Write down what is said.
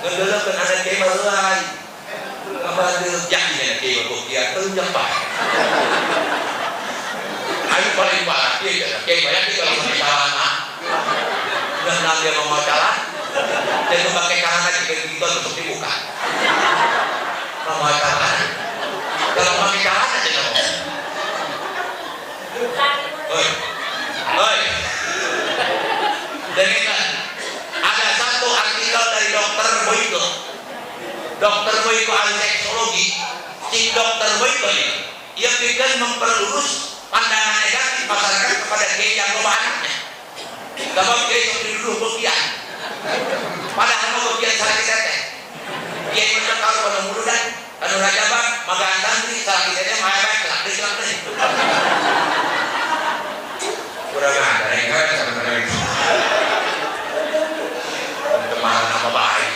Ngedeleukeun anak kiai mah lain. Kabadeuk yakin anak kiai mah kiai teu nyepak. Ayo paling parah kiai banyak kalau pakai celana. Dan dia mau jalan, dia pakai celana gitu untuk dibuka. Mau jalan, kalau pakai celana aja nggak mau. Oi. Dengarkan, ada satu artikel dari Dokter Boyko. Dokter Boyko ahli seksologi. Si Dokter Boyko ini, ia ingin memperlurus pandangan negatif masyarakat kepada kiai yang loba anaknya. Kalau kiai seperti dulu bagian, padahal mau bagian